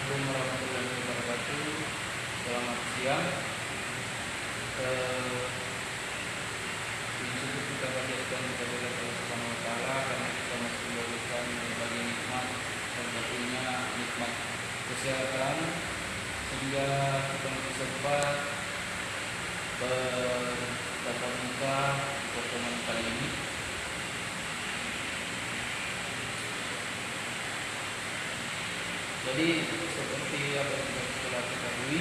Assalamualaikum warahmatullahi wabarakatuh. Selamat siang. Syukur kita panjatkan kepada Allah Subhanahu wa taala karena kita masih diberikan berbagai nikmat, salah satunya nikmat kesehatan, sehingga kita masih sempat bertatap muka di pertemuan kali ini. Jadi seperti apa yang kita telah ketahui,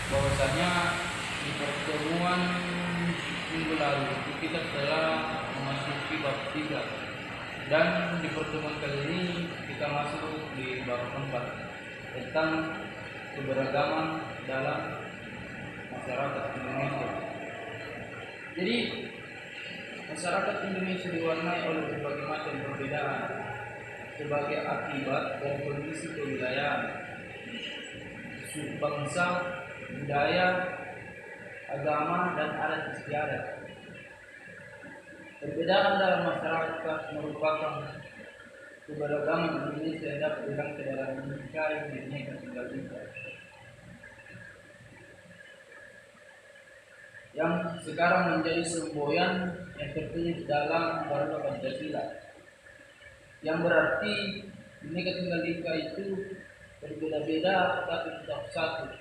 bahwasanya di pertemuan minggu lalu kita telah memasuki bab 3, dan di pertemuan kali ini kita masuk di bab 4 tentang keberagaman dalam masyarakat Indonesia. Jadi masyarakat Indonesia diwarnai oleh berbagai macam perbedaan sebagai akibat dari kondisi kewilayahan, suku bangsa, budaya, agama, dan adat istiadat. Perbedaan dalam masyarakat merupakan keberagaman Indonesia yang dapat dirangkai dalam Bhinneka Tunggal Ika, yang sekarang menjadi semboyan yang tertulis dalam Undang-Undang Pancasila, yang berarti Bhinneka Tunggal Ika itu berbeda-beda tapi tetap satu.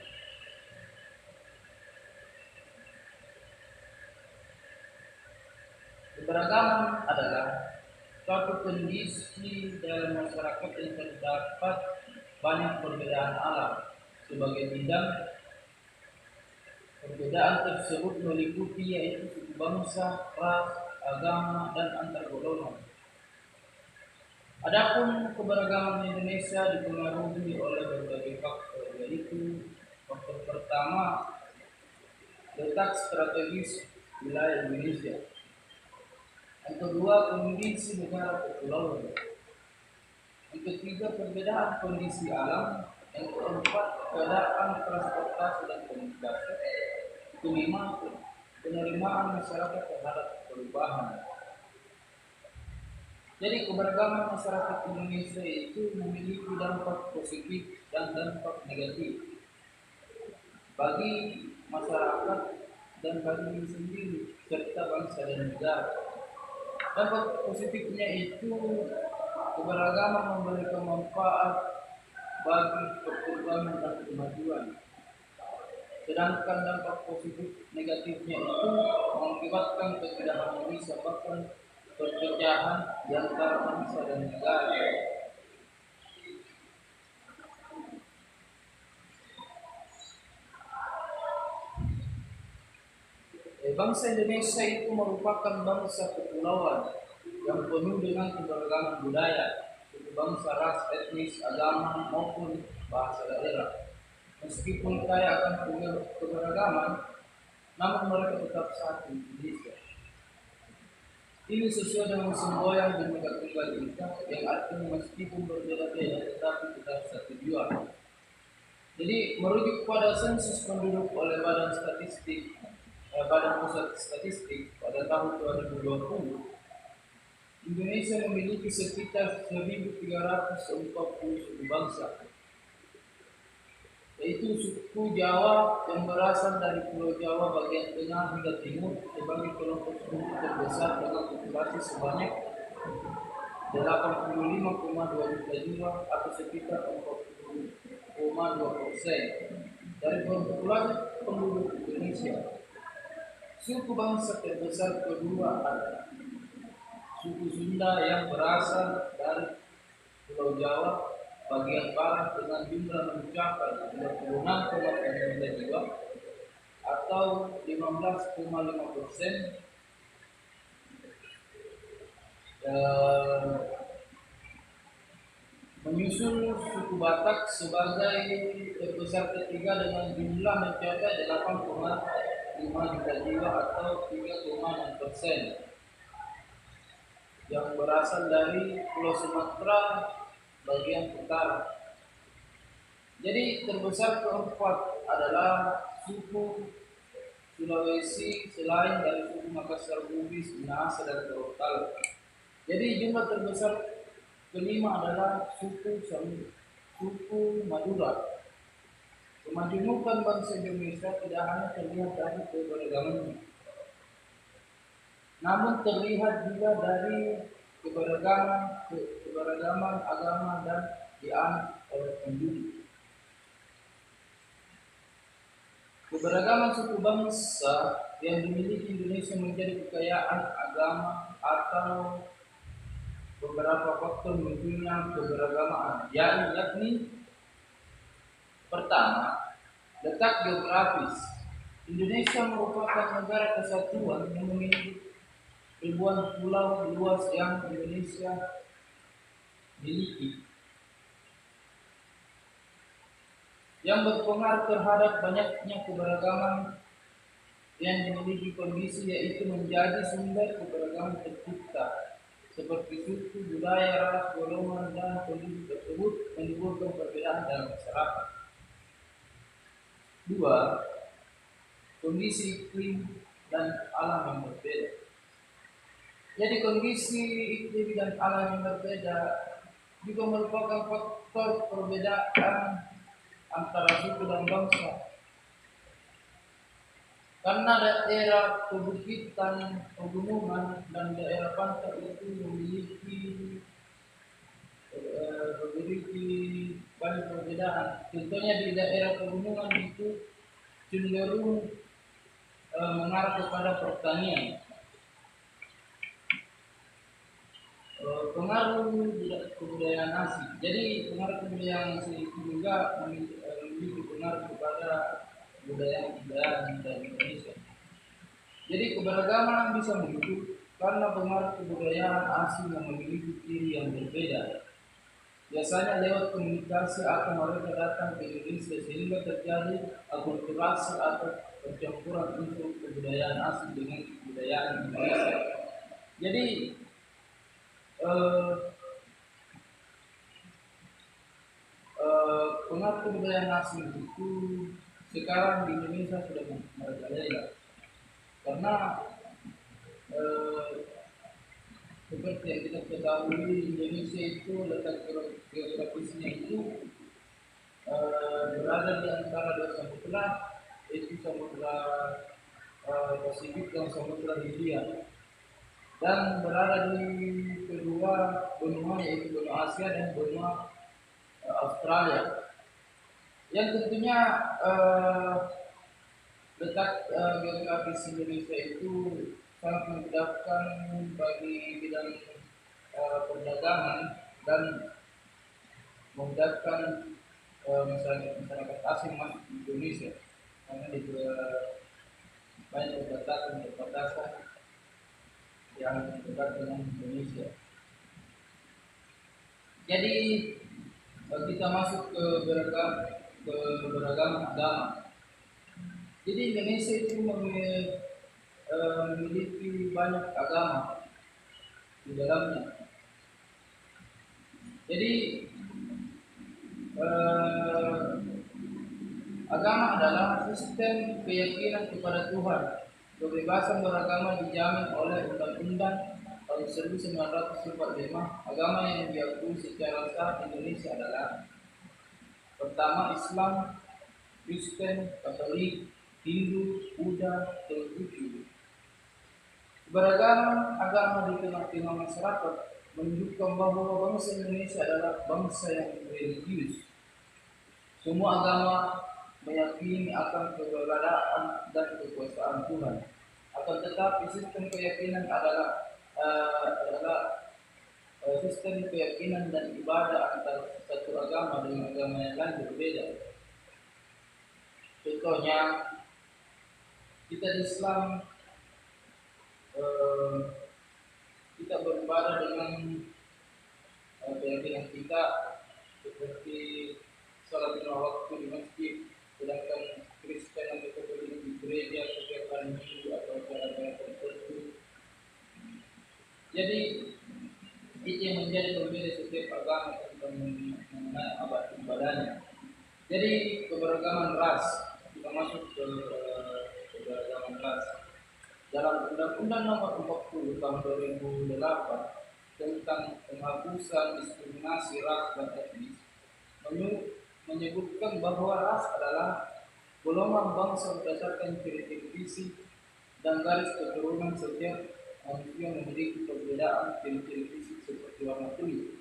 Keberagaman adalah suatu kondisi dalam masyarakat yang terdapat banyak perbedaan alam sebagai bidang. Perbedaan tersebut meliputi yaitu suku bangsa, ras, agama, dan antar golongan. Adapun keberagaman Indonesia dipengaruhi oleh berbagai faktor, yaitu faktor pertama, letak strategis wilayah Indonesia. Yang kedua, kondisi negara kepulauan. Yang ketiga, perbedaan kondisi alam. Yang keempat, keadaan transportasi dan komunikasi. Kelima, penerimaan masyarakat terhadap perubahan. Jadi keberagaman masyarakat Indonesia itu memiliki dampak positif dan dampak negatif bagi masyarakat dan bagi diri sendiri serta bangsa dan negara. Dampak positifnya itu keberagaman memberikan manfaat bagi perkembangan dan kemajuan. Sedangkan dampak positif negatifnya itu mengakibatkan ketidakharmonisan bahkan perpecahan di antara bangsa dan negara. Bangsa Indonesia itu merupakan bangsa kepulauan yang penuh dengan keberagaman budaya, suku bangsa, ras, etnis, agama maupun bahasa daerah. Meskipun kaya akan keberagaman, namun mereka tetap satu Indonesia. Ini sesuai dengan semboyan Bhinneka Tunggal Ika yang artinya meskipun berbeda-beda tetapi tetap satu tujuan. Jadi merujuk pada sensus penduduk oleh Badan Pusat Statistik pada tahun 2020, Indonesia memiliki sekitar 1.340 suku bangsa, yaitu suku Jawa yang berasal dari Pulau Jawa bagian tengah hingga timur sebagai kelompok suku terbesar dengan populasi sebanyak 85,2 juta jiwa atau sekitar 40,2% dari populasi penduduk Indonesia. Suku bangsa terbesar kedua adalah suku Sunda yang berasal dari Pulau Jawa bagian barat dengan jumlah mencapai 26,9 jiwa atau 15,5%. Menyusul suku Batak sebagai terbesar ketiga dengan jumlah mencapai 8,5 juta jiwa atau 3,6%, yang berasal dari Pulau Sumatera bagian utara. Jadi terbesar keempat adalah suku Sulawesi selain dari suku Makassar, Bugis, Minahasa, dan Gorontalo. Jadi jumlah terbesar kelima adalah suku Madura. Kemajemukan bangsa Indonesia tidak hanya terlihat dari keberagamannya, namun terlihat juga dari keberagaman agama dan dianut oleh penduduk. Keberagaman suku bangsa yang dimiliki Indonesia menjadi kekayaan agama atau beberapa faktor munculnya keberagaman, yakni pertama, letak geografis. Indonesia merupakan negara kesatuan yang memiliki ribuan pulau luas yang Indonesia miliki, yang berpengaruh terhadap banyaknya keberagaman yang dimiliki kondisi, yaitu menjadi sumber keberagaman tercipta seperti suku, budaya, ras, golongan, dan penduduk tersebut menimbulkan perbedaan dalam masyarakat. Dua, kondisi iklim dan alam yang berbeda. Jadi kondisi iklim dan alam yang berbeda juga merupakan faktor perbedaan antara suku dan bangsa. Karena daerah perbukitan, pegunungan, dan daerah pantai itu memiliki banyak perbedaan. Contohnya di daerah pegunungan itu cenderung mengarah kepada pertanian. Pengaruh kebudayaan asing. Jadi pengaruh kebudayaan asing itu juga memiliki pengaruh kepada budaya Indonesia. Jadi keberagaman bisa muncul karena pengaruh kebudayaan asing yang memiliki ciri yang berbeda. Biasanya lewat komunikasi atau mereka datang ke Indonesia sehingga terjadi akulturasi atau percampuran unsur kebudayaan asing dengan kebudayaan Indonesia. Jadi pengaruh kebudayaan asing itu sekarang di Indonesia sudah merajalela, karena seperti yang kita ketahui, Indonesia itu letak geografisnya itu berada di antara dua samudra, yaitu Samudra Pasifik dan Samudra Hindia, dan berada di kedua benua, yaitu benua Asia dan benua Australia, yang tentunya letak geografis Indonesia itu sangat memudahkan bagi bidang perdagangan dan memudahkan masyarakat asing masuk di Indonesia, karena di banyak perbatasan yang dekat dengan Indonesia. Jadi kita masuk ke beragam agama. Jadi Indonesia itu memiliki banyak agama di dalamnya. Jadi agama adalah sistem keyakinan kepada Tuhan. Kebebasan beragama dijamin oleh Undang-Undang tahun 1945. Agama yang diakui secara sah Indonesia adalah pertama Islam, Kristen, Katolik, Hindu, Buddha, Konghucu. Keberagaman agama di tengah-tengah masyarakat menunjukkan bahwa bangsa Indonesia adalah bangsa yang religius. Semua agama meyakini akan keberadaan dan kekuasaan Tuhan. Akan tetapi sistem keyakinan adalah sistem keyakinan dan ibadah antara satu agama dengan agama yang lain berbeda. Contohnya, kita di Islam kita beribadah dengan keyakinan kita seperti salat lima waktu di masjid, sedangkan Kristen atau Katolik di gereja setiap hari Minggu atau acara-acara tertentu. Jadi itu yang menjadi pembeda setiap agama tentang mengenai abad ibadahnya. Jadi keberagaman ras, kita masuk ke keberagaman ras. Dalam Undang-Undang Nomor 40 Tahun 2008 tentang penghapusan diskriminasi ras dan etnis menyebutkan bahwa ras adalah golongan bangsa berdasarkan ciri-ciri fisik dan garis keturunan. Setiap manusia memiliki perbedaan ciri-ciri fisik seperti warna kulit,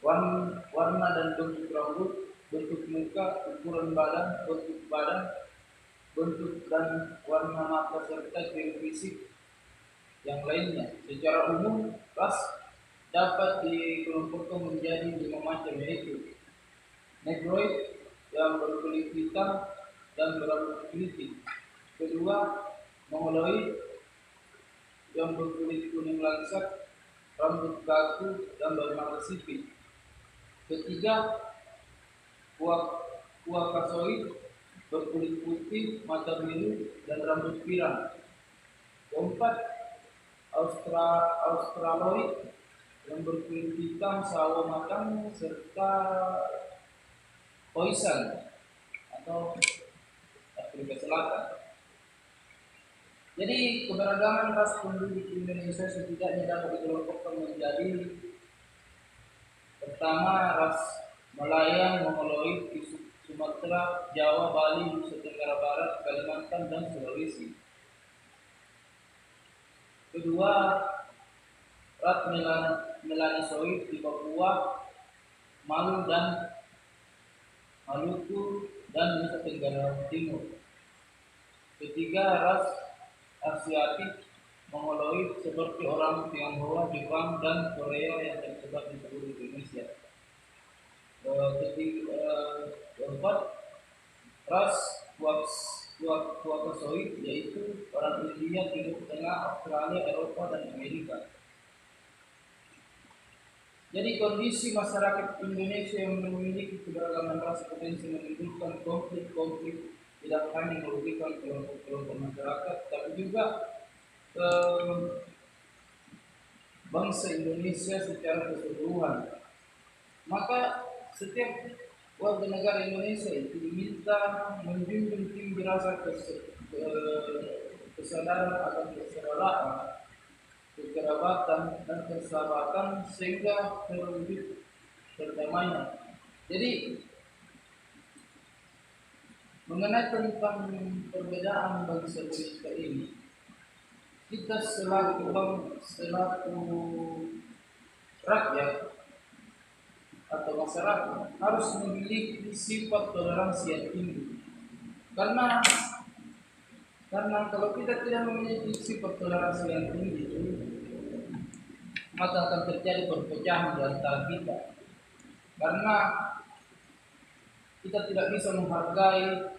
warna dan bentuk rambut, bentuk muka, ukuran badan, bentuk badan, bentuk dan warna mata serta ciri fisik yang lainnya. Secara umum, ras dapat dikelompokkan menjadi 5 macam, yaitu Negroid yang berkulit hitam dan berambut putih. Kedua, Mongoloid yang berkulit kuning langsat, rambut kaku dan bermata sipit. Ketiga, Caucasoid berkulit putih, mata biru dan rambut pirang. Keempat, Australoid yang berkulit hitam, sawo matang serta Khoisan atau Afrika Selatan. Jadi keberagaman ras penduduk Indonesia setidaknya dapat dikelompokkan menjadi: pertama, ras Malayan Mongoloid di Sumatera, Jawa, Bali, Nusa Tenggara Barat, Kalimantan, dan Sulawesi. Kedua, ras Melanosoid di Papua, Maluku, dan Nusa Tenggara Timur. Ketiga, ras Asiatik Mongoloid seperti orang Tionghoa, Jepang, dan Korea yang tersebar di seluruh Indonesia. Keempat, ras Caucasoid yaitu orang India, Timur Tengah, Australia, Eropa, dan Amerika. Jadi kondisi masyarakat Indonesia yang memiliki keberagaman ras potensi menimbulkan konflik-konflik tidak hanya merugikan kelompok-kelompok masyarakat, tapi juga bangsa Indonesia secara keseluruhan. Maka setiap warga negara Indonesia itu diminta menjunjung tinggi rasa kesadaran akan keserakahan, kekerabatan, dan persahabatan sehingga terwujud perdamaian. Jadi mengenai tentang perbedaan bangsa Indonesia ini, kita selaku rakyat atau masyarakat harus memiliki sifat toleransi yang tinggi. Karena kalau kita tidak memiliki sifat toleransi yang tinggi, maka akan terjadi perpecahan di antara kita. Karena kita tidak bisa menghargai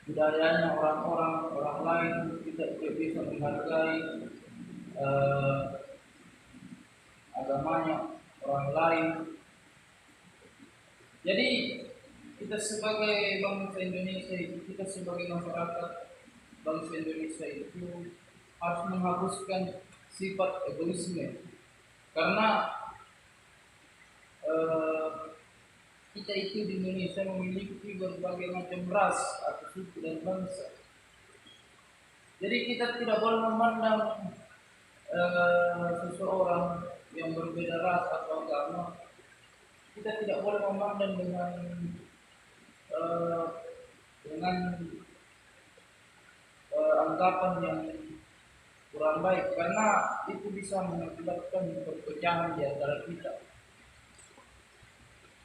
budayanya orang lain, kita tidak bisa menghargai agamanya orang lain. Jadi kita sebagai bangsa Indonesia itu, kita sebagai masyarakat bangsa Indonesia itu harus menghapuskan sifat egoisme. Karena kita itu di Indonesia memiliki berbagai macam ras atau suku dan bangsa. Jadi kita tidak boleh memandang seseorang yang berbeda ras atau agama, kita tidak boleh memandang dengan anggapan yang kurang baik, karena itu bisa mengakibatkan perpecahan di antara kita.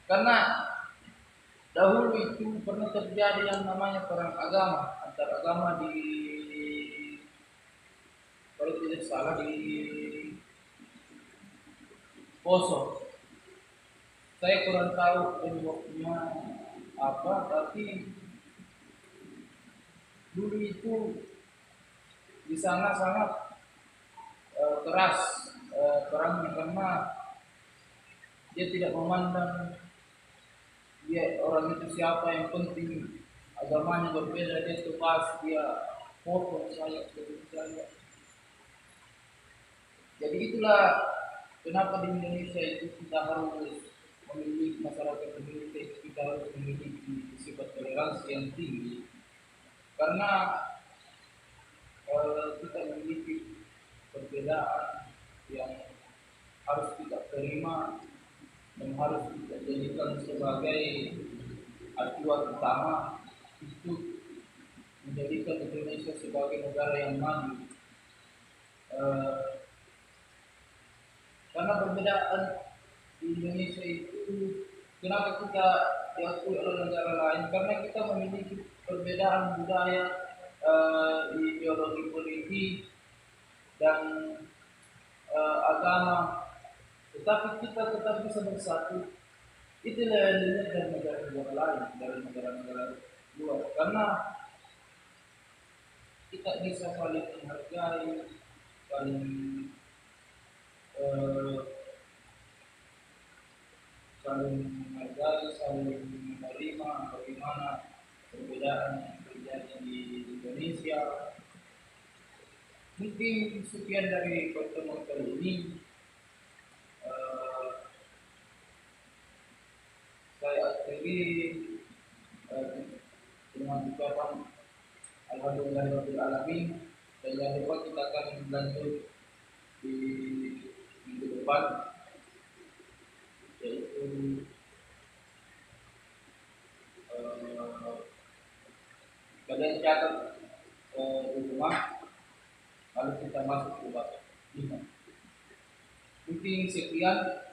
Karena dahulu itu pernah terjadi yang namanya perang agama antar agama di, kalau tidak salah, di Poso. Saya kurang tahu penyebabnya apa, tapi dulu itu di sana sangat keras perangnya, karena dia tidak memandang dia orang itu siapa, yang penting agamanya berbeda, dia tebas, dia foto saya seperti saya. Jadi itulah kenapa di Indonesia itu kita harus memiliki, masyarakat Indonesia itu kita harus memiliki sifat toleransi yang tinggi, karena kita memiliki perbedaan yang harus kita terima dan harus kita jadikan sebagai acuan utama untuk menjadikan Indonesia sebagai negara yang maju. Eh, karena perbedaan di Indonesia itu, kenapa kita diakui oleh negara lain? Karena kita memiliki perbedaan budaya, ideologi politik, dan agama, tetapi kita tetap bisa bersatu. Itulah yang dilihat dari negara-negara lain, dari negara-negara luar. Karena kita bisa saling menghargai, saling eh, saling menghargai, saling menerima bagaimana perbedaan yang terjadi di Indonesia. Mungkin sekian dari pertemuan kali ini. Eh, saya akhiri dengan ucapan Alhamdulillahirabbil alamin, dan jangan lupa kita akan lanjut di minggu depan, yaitu kalian catat di rumah, lalu kita masuk ke bab 5. Mungkin sekian.